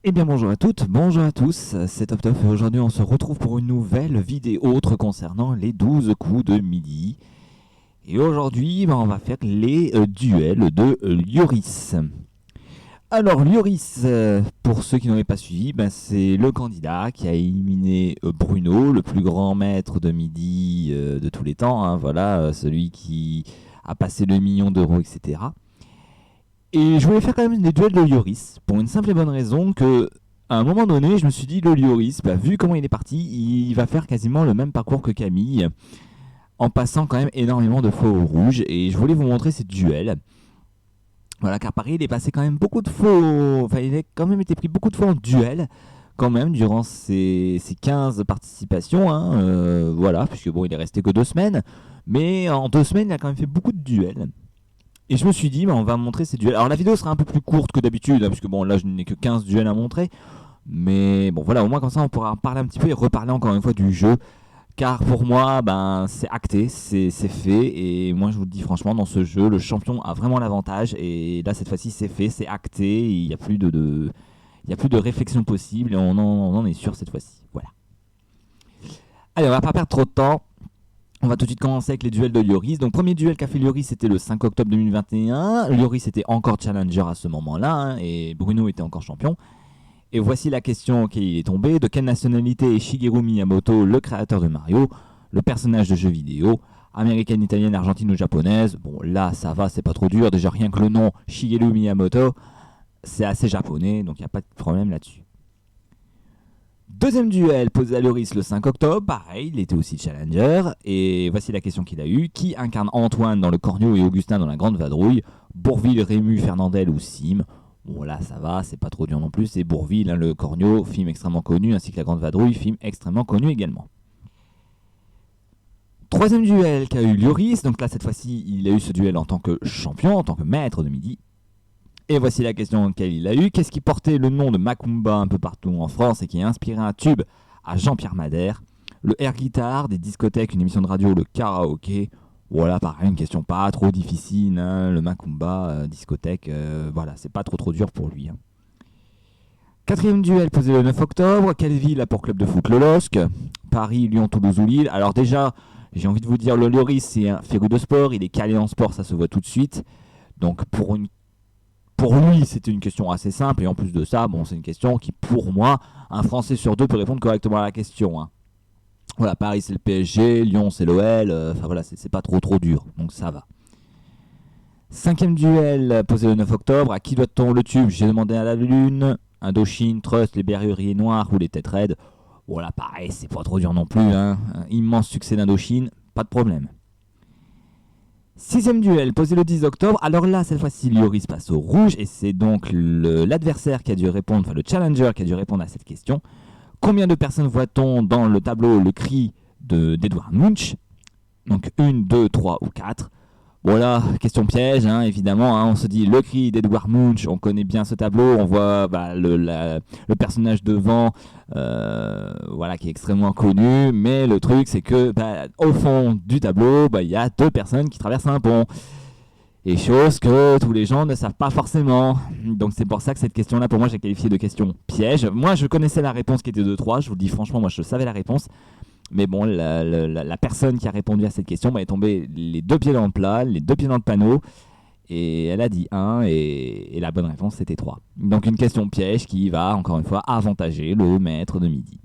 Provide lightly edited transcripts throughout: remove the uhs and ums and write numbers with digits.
Eh bien bonjour à toutes, bonjour à tous, c'est Top Top et aujourd'hui on se retrouve pour une nouvelle vidéo autre concernant les 12 coups de midi. Et aujourd'hui on va faire les duels de Lioris. Alors Lioris, pour ceux qui n'auraient pas suivi, c'est le candidat qui a éliminé Bruno, le plus grand maître de midi de tous les temps, hein, voilà, celui qui a passé le million d'euros, etc. Et je voulais faire quand même des duels de Lioris, pour une simple et bonne raison que, à un moment donné, je me suis dit, le Lioris, vu comment il est parti, il va faire quasiment le même parcours que Camille, en passant quand même énormément de fois au rouge, et je voulais vous montrer ces duels. Voilà, car Paris, il est passé quand même beaucoup de fois, enfin, il a quand même été pris beaucoup de fois en duel, quand même, durant ses 15 participations, hein, voilà, puisque bon, il est resté que 2 semaines, mais en 2 semaines, il a quand même fait beaucoup de duels. Et je me suis dit, on va montrer ces duels. Alors la vidéo sera un peu plus courte que d'habitude, hein, parce que bon, là je n'ai que 15 duels à montrer. Mais bon, voilà, au moins comme ça on pourra en parler un petit peu et reparler encore une fois du jeu. Car pour moi, c'est acté, c'est fait. Et moi je vous le dis franchement, dans ce jeu, le champion a vraiment l'avantage. Et là cette fois-ci c'est fait, c'est acté. Il n'y a plus il y a plus de réflexion possible et on en est sûr cette fois-ci. Voilà. Allez, on va pas perdre trop de temps. On va tout de suite commencer avec les duels de Lioris. Donc, premier duel qu'a fait Lioris, c'était le 5 octobre 2021. Lioris était encore challenger à ce moment-là, hein, et Bruno était encore champion. Et voici la question auquel il est tombé. De quelle nationalité est Shigeru Miyamoto, le créateur de Mario, le personnage de jeu vidéo, américaine, italienne, argentine ou japonaise? Bon, là, ça va, c'est pas trop dur. Déjà, rien que le nom Shigeru Miyamoto, c'est assez japonais, donc il n'y a pas de problème là-dessus. Deuxième duel posé à Loris le 5 octobre, pareil, il était aussi challenger, et voici la question qu'il a eue. Qui incarne Antoine dans le Cornio et Augustin dans la Grande Vadrouille? Bourvil, Rému, Fernandel ou Sim? Bon là ça va, c'est pas trop dur non plus, c'est Bourvil, hein, le Cornio, film extrêmement connu, ainsi que la Grande Vadrouille, film extrêmement connu également. Troisième duel qu'a eu Lioris, donc là cette fois-ci il a eu ce duel en tant que champion, en tant que maître de midi. Et voici la question laquelle il a eu. Qu'est-ce qui portait le nom de Macumba un peu partout en France et qui a inspiré un tube à Jean-Pierre Madère? Le air guitar, des discothèques, une émission de radio, le karaoké. Voilà, pareil, une question pas trop difficile, hein, le Macumba, discothèque, voilà, c'est pas trop dur pour lui, hein. Quatrième duel posé le 9 octobre. Quelle ville a pour club de foot le LOSC? Paris, Lyon, Toulouse ou Lille? Alors déjà, j'ai envie de vous dire, le Lloris, c'est un féru de sport, il est calé en sport, ça se voit tout de suite. Donc pour lui, c'était une question assez simple. Et en plus de ça, bon, c'est une question qui, pour moi, un Français sur deux peut répondre correctement à la question, hein. Voilà, Paris, c'est le PSG, Lyon, c'est l'OL. Enfin voilà, c'est pas trop dur. Donc ça va. Cinquième duel posé le 9 octobre. À qui doit-on le tube? J'ai demandé à la Lune. Indochine, Trust, les Berruriers Noirs ou les Têtes Raides. Voilà, pareil, c'est pas trop dur non plus, hein. Un immense succès d'Indochine, pas de problème. Sixième duel, posé le 10 octobre. Alors là, cette fois-ci, Lioris passe au rouge et c'est donc l'adversaire qui a dû répondre, enfin le challenger qui a dû répondre à cette question. Combien de personnes voit-on dans le tableau le cri d'Edouard Munch? Donc 1, 2, 3 ou 4. Voilà, question piège, hein, évidemment, hein, on se dit le cri d'Edouard Munch, on connaît bien ce tableau, on voit le personnage devant, voilà, qui est extrêmement connu, mais le truc c'est que au fond du tableau, il y a deux personnes qui traversent un pont. Et chose que tous les gens ne savent pas forcément. Donc c'est pour ça que cette question-là, pour moi, j'ai qualifié de question piège. Moi, je connaissais la réponse qui était 2, 3, je vous le dis franchement, moi je savais la réponse. Mais bon, la personne qui a répondu à cette question est tombée les deux pieds dans le plat, les deux pieds dans le panneau. Et elle a dit 1 et la bonne réponse c'était 3. Donc une question piège qui va, encore une fois, avantager le maître de midi.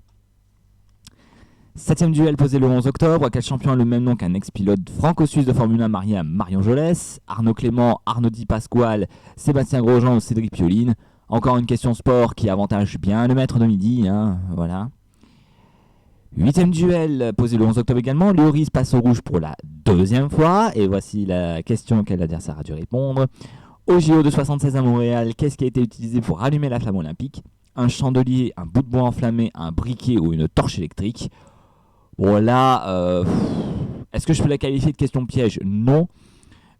Septième duel posé le 11 octobre. Quel champion a le même nom qu'un ex-pilote franco-suisse de Formule 1 marié à Marion Jolès? Arnaud Clément, Arnaud Di Pasquale, Sébastien Grosjean ou Cédric Pioline? Encore une question sport qui avantage bien le maître de midi, hein, voilà. Huitième duel posé le 11 octobre également. Lioris passe au rouge pour la deuxième fois. Et voici la question auquel l'adversaire a dû répondre. Au JO de 76 à Montréal, qu'est-ce qui a été utilisé pour rallumer la flamme olympique? Un chandelier, un bout de bois enflammé, un briquet ou une torche électrique? Bon là, est-ce que je peux la qualifier de question piège? Non.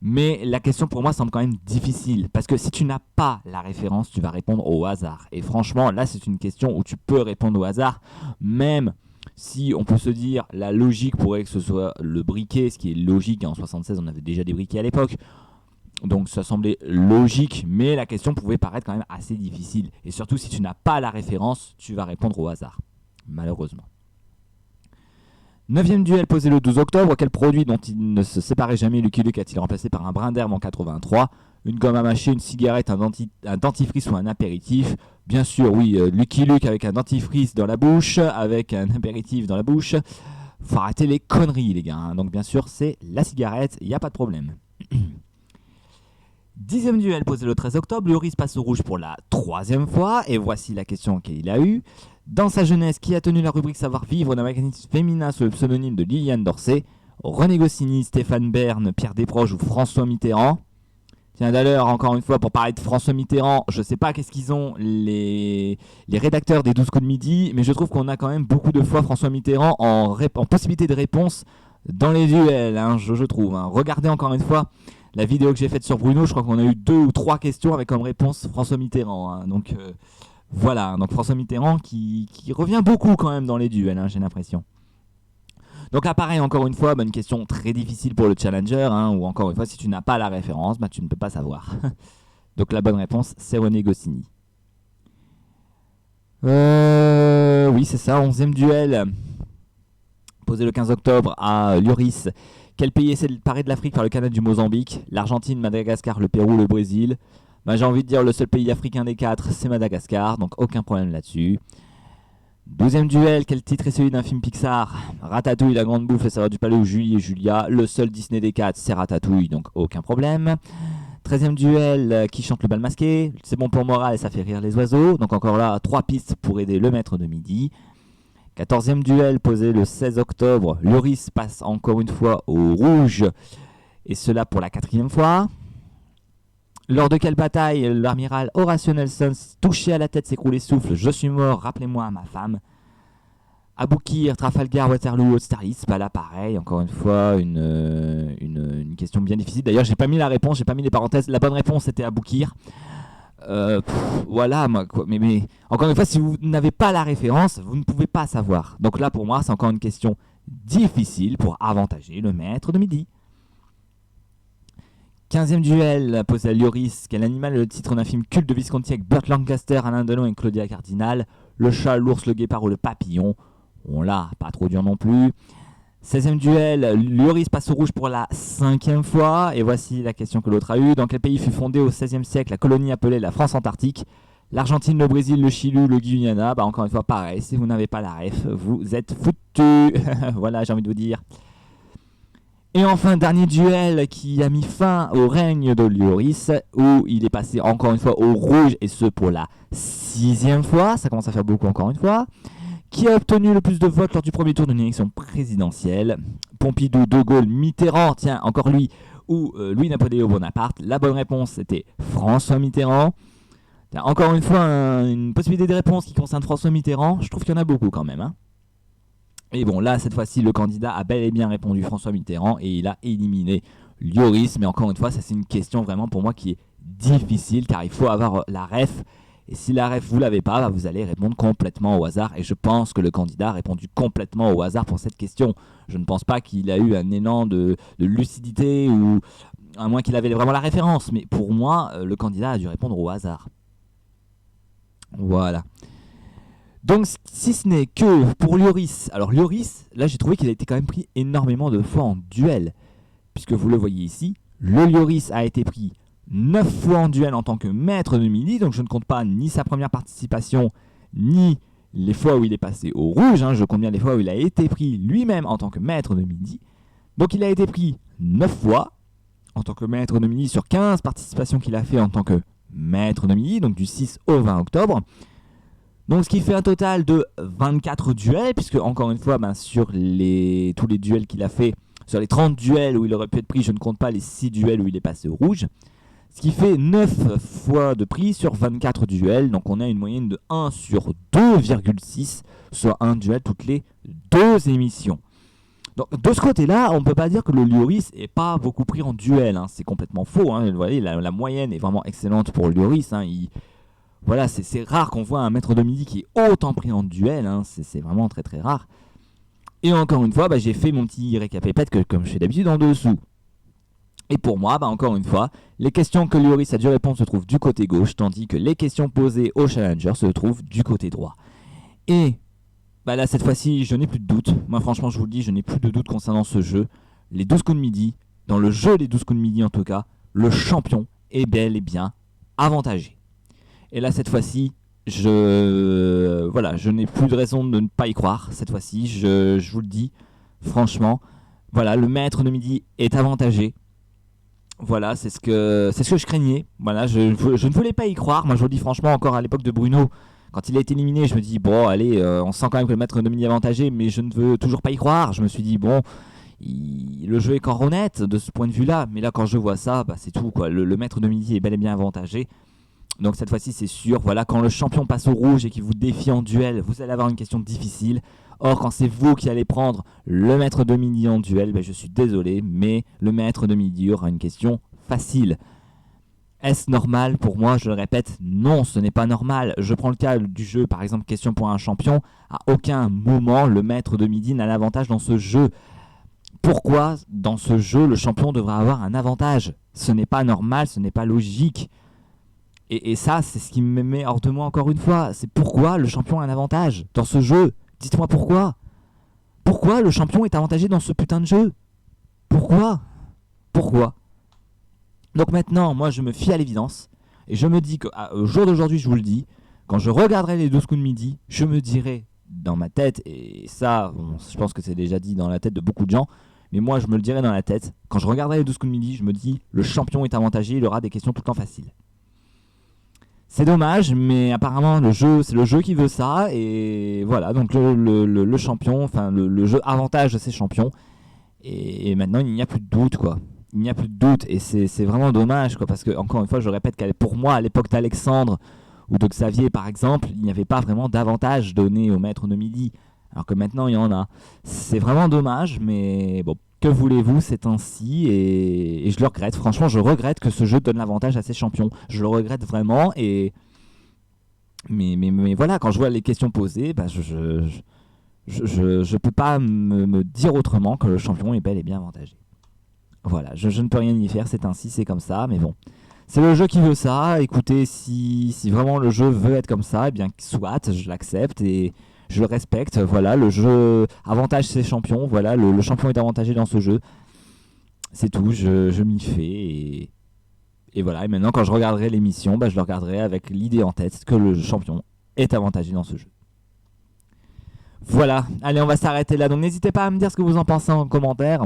Mais la question pour moi semble quand même difficile. Parce que si tu n'as pas la référence, tu vas répondre au hasard. Et franchement, là c'est une question où tu peux répondre au hasard. Même si on peut se dire la logique pourrait que ce soit le briquet, ce qui est logique, en 76 on avait déjà des briquets à l'époque. Donc ça semblait logique, mais la question pouvait paraître quand même assez difficile. Et surtout, si tu n'as pas la référence, tu vas répondre au hasard, malheureusement. 9e duel posé le 12 octobre. Quel produit dont il ne se séparait jamais Lucky Luke a-t-il remplacé par un brin d'herbe en 83? Une gomme à mâcher, une cigarette, un dentifrice ou un apéritif? Bien sûr, oui, Lucky Luke avec un dentifrice dans la bouche, avec un apéritif dans la bouche. Faut arrêter les conneries, les gars. Donc bien sûr, c'est la cigarette, il n'y a pas de problème. 10e duel posé le 13 octobre, Lloris passe au rouge pour la 3e fois, et voici la question qu'il a eue. Dans sa jeunesse, qui a tenu la rubrique savoir-vivre d'un magazine féminin sous le pseudonyme de Liliane Dorsey? René Goscinny, Stéphane Bern, Pierre Desproges ou François Mitterrand? Tiens, d'ailleurs, encore une fois, pour parler de François Mitterrand, je sais pas qu'est-ce qu'ils ont les rédacteurs des 12 coups de midi, mais je trouve qu'on a quand même beaucoup de fois François Mitterrand en possibilité de réponse dans les duels, hein, je trouve. Hein. Regardez encore une fois la vidéo que j'ai faite sur Bruno, je crois qu'on a eu 2 ou 3 questions avec comme réponse François Mitterrand. Hein. Donc voilà, donc François Mitterrand qui revient beaucoup quand même dans les duels, hein, j'ai l'impression. Donc là, pareil, encore une fois, une question très difficile pour le challenger, hein, ou encore une fois, si tu n'as pas la référence, tu ne peux pas savoir. Donc la bonne réponse, c'est René Goscinny. Oui, c'est ça, 11e duel. Posé le 15 octobre à Lloris. Quel pays est séparé de l'Afrique par le canal du Mozambique? L'Argentine, Madagascar, le Pérou, le Brésil? J'ai envie de dire le seul pays africain des 4, c'est Madagascar, donc aucun problème là-dessus. 12e duel, quel titre est celui d'un film Pixar? Ratatouille, La Grande Bouffe, Le Serveur du Palais ou Julie et Julia? Le seul Disney des 4, c'est Ratatouille, donc aucun problème. 13e duel, qui chante le bal masqué? C'est bon pour moral et ça fait rire les oiseaux. Donc encore là, 3 pistes pour aider le maître de midi. 14e duel posé le 16 octobre. Lloris passe encore une fois au rouge. Et cela pour la 4e fois. Lors de quelle bataille l'amiral Horatio Nelson, touché à la tête, s'écroule et souffle: je suis mort, rappelez-moi ma femme? Aboukir, Trafalgar, Waterloo, Austerlitz? Là pareil, encore une fois, une question bien difficile. D'ailleurs, j'ai pas mis la réponse, j'ai pas mis les parenthèses. La bonne réponse c'était Aboukir. Voilà, mais encore une fois, si vous n'avez pas la référence, vous ne pouvez pas savoir. Donc là, pour moi, c'est encore une question difficile pour avantager le maître de midi. 15e duel posé à Lloris. Quel animal est le titre d'un film culte de Visconti avec Burt Lancaster, Alain Delon et Claudia Cardinal? Le chat, l'ours, le guépard ou le papillon? On l'a, pas trop dur non plus. 16e duel, Lloris passe au rouge pour la 5e fois. Et voici la question que l'autre a eue. Dans quel pays fut fondée au XVIe siècle la colonie appelée la France antarctique? L'Argentine, le Brésil, le Chili, le Guyana? Encore une fois, pareil, si vous n'avez pas la ref, vous êtes foutus. Voilà, j'ai envie de vous dire. Et enfin, dernier duel qui a mis fin au règne de Lloris, où il est passé encore une fois au rouge, et ce pour la 6e fois. Ça commence à faire beaucoup encore une fois. Qui a obtenu le plus de votes lors du premier tour d'une élection présidentielle? Pompidou, De Gaulle, Mitterrand, tiens, encore lui, ou Louis-Napoléon Bonaparte? La bonne réponse, c'était François Mitterrand. Tiens, encore une fois, une possibilité de réponse qui concerne François Mitterrand. Je trouve qu'il y en a beaucoup quand même. Hein. Et bon, là, cette fois-ci, le candidat a bel et bien répondu François Mitterrand et il a éliminé Lloris. Mais encore une fois, ça c'est une question vraiment pour moi qui est difficile car il faut avoir la ref. Et si la ref vous l'avez pas, vous allez répondre complètement au hasard. Et je pense que le candidat a répondu complètement au hasard pour cette question. Je ne pense pas qu'il a eu un élan de lucidité ou à moins qu'il avait vraiment la référence. Mais pour moi, le candidat a dû répondre au hasard. Voilà. Donc si ce n'est que pour Lloris, alors Lloris, là j'ai trouvé qu'il a été quand même pris énormément de fois en duel, puisque vous le voyez ici, le Lloris a été pris 9 fois en duel en tant que maître de midi, donc je ne compte pas ni sa première participation, ni les fois où il est passé au rouge, hein, je compte bien les fois où il a été pris lui-même en tant que maître de midi. Donc il a été pris 9 fois en tant que maître de midi sur 15 participations qu'il a fait en tant que maître de midi, donc du 6 au 20 octobre. Donc ce qui fait un total de 24 duels, puisque encore une fois, sur tous les duels qu'il a fait, sur les 30 duels où il aurait pu être pris, je ne compte pas les 6 duels où il est passé au rouge. Ce qui fait 9 fois de prix sur 24 duels, donc on a une moyenne de 1 sur 2,6, soit un duel toutes les 2 émissions. Donc de ce côté-là, on ne peut pas dire que le Lloris n'est pas beaucoup pris en duel, hein. C'est complètement faux. Hein. Vous voyez, la moyenne est vraiment excellente pour le Lloris. Hein. Voilà, c'est rare qu'on voit un maître de midi qui est autant pris en duel, hein. C'est vraiment très très rare. Et encore une fois, j'ai fait mon petit récapépète comme je fais d'habitude en dessous. Et pour moi, encore une fois, les questions que Lloris a dû répondre se trouvent du côté gauche, tandis que les questions posées au challenger se trouvent du côté droit. Et là, cette fois-ci, je n'ai plus de doute. Moi, franchement, je vous le dis, je n'ai plus de doute concernant ce jeu. Les 12 coups de midi, dans le jeu des 12 coups de midi en tout cas, le champion est bel et bien avantagé. Et là, cette fois-ci, je n'ai plus de raison de ne pas y croire. Cette fois-ci, je vous le dis, franchement, voilà, le maître de midi est avantagé. Voilà, c'est ce que je craignais. Voilà, je ne voulais pas y croire. Moi, je vous le dis franchement, encore à l'époque de Bruno, quand il a été éliminé, je me dis, bon, allez, on sent quand même que le maître de midi est avantagé, mais je ne veux toujours pas y croire. Je me suis dit, bon, le jeu est encore honnête de ce point de vue-là. Mais là, quand je vois ça, c'est tout, quoi. Le maître de midi est bel et bien avantagé. Donc cette fois-ci, c'est sûr. Voilà, quand le champion passe au rouge et qu'il vous défie en duel, vous allez avoir une question difficile. Or, quand c'est vous qui allez prendre le maître de midi en duel, je suis désolé, mais le maître de midi aura une question facile. Est-ce normal? Pour moi, je le répète, non, ce n'est pas normal. Je prends le cas du jeu, par exemple, question pour un champion. À aucun moment, le maître de midi n'a l'avantage dans ce jeu. Pourquoi, dans ce jeu, le champion devrait avoir un avantage? Ce n'est pas normal, ce n'est pas logique. Et ça, c'est ce qui me met hors de moi encore une fois. C'est pourquoi le champion a un avantage dans ce jeu. Dites-moi pourquoi. Pourquoi le champion est avantagé dans ce putain de jeu? Pourquoi? Donc maintenant, moi, je me fie à l'évidence. Et je me dis qu'au jour d'aujourd'hui, je vous le dis, quand je regarderai les 12 coups de midi, je me dirai dans ma tête, et ça, je pense que c'est déjà dit dans la tête de beaucoup de gens, mais moi, je me le dirai dans la tête. Quand je regarderai les 12 coups de midi, je me dis, le champion est avantagé, il aura des questions tout le temps faciles. C'est dommage, mais apparemment c'est le jeu qui veut ça, et voilà, donc le champion, enfin le jeu avantage ses champions, et maintenant il n'y a plus de doute, quoi. Il n'y a plus de doute, et c'est vraiment dommage, quoi, parce que, encore une fois, je répète qu'à pour moi, à l'époque d'Alexandre ou de Xavier, par exemple, il n'y avait pas vraiment d'avantage donné au maître de midi, alors que maintenant il y en a. C'est vraiment dommage, mais bon, que voulez-vous, c'est ainsi, et je le regrette. Franchement, je regrette que ce jeu donne l'avantage à ses champions. Je le regrette vraiment, mais voilà, quand je vois les questions posées, je peux pas me dire autrement que le champion est bel et bien avantagé. Voilà, je ne peux rien y faire, c'est ainsi, c'est comme ça, mais bon. C'est le jeu qui veut ça. Écoutez, si vraiment le jeu veut être comme ça, eh bien soit, je l'accepte et je le respecte. Voilà, le jeu avantage ses champions. Voilà, le champion est avantagé dans ce jeu. C'est tout, je m'y fais. Et voilà, et maintenant quand je regarderai l'émission, je le regarderai avec l'idée en tête que le champion est avantagé dans ce jeu. Voilà, allez, on va s'arrêter là. Donc n'hésitez pas à me dire ce que vous en pensez en commentaire.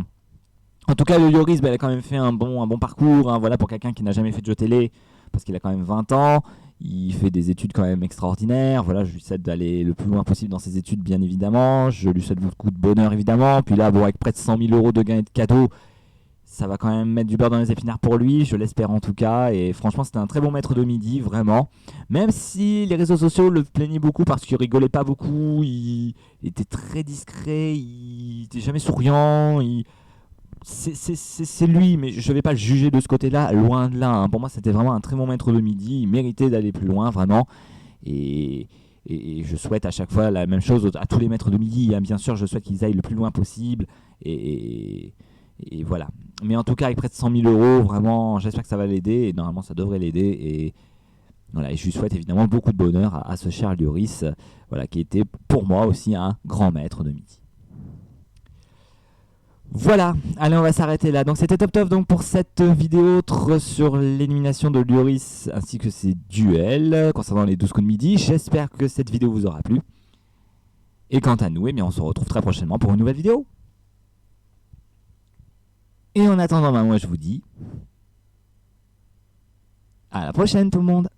En tout cas, le Lloris, il a quand même fait un bon parcours, voilà, pour quelqu'un qui n'a jamais fait de jeu télé, parce qu'il a quand même 20 ans. Il fait des études quand même extraordinaires. Voilà, je lui souhaite d'aller le plus loin possible dans ses études, bien évidemment. Je lui souhaite beaucoup de bonheur, évidemment. Puis là, avec près de 100 000 euros de gains et de cadeaux, ça va quand même mettre du beurre dans les épinards pour lui, je l'espère en tout cas. Et franchement, c'était un très bon maître de midi, vraiment. Même si les réseaux sociaux le plaignaient beaucoup parce qu'il rigolait pas beaucoup, il était très discret, il était jamais souriant. C'est lui, mais je vais pas le juger de ce côté-là, loin de là. Pour moi, c'était vraiment un très bon maître de midi. Il méritait d'aller plus loin, vraiment. Et je souhaite à chaque fois la même chose à tous les maîtres de midi. Bien sûr, je souhaite qu'ils aillent le plus loin possible. Et voilà. Mais en tout cas, avec près de 100 000 euros, vraiment, j'espère que ça va l'aider. Et normalement, ça devrait l'aider. Et voilà, et je lui souhaite évidemment beaucoup de bonheur à ce cher Lloris, voilà, qui était pour moi aussi un grand maître de midi. Voilà, allez, on va s'arrêter là. Donc c'était top donc pour cette vidéo sur l'élimination de Lloris ainsi que ses duels concernant les 12 coups de midi. J'espère que cette vidéo vous aura plu. Et quant à nous, eh bien, on se retrouve très prochainement pour une nouvelle vidéo. Et en attendant, moi je vous dis à la prochaine tout le monde.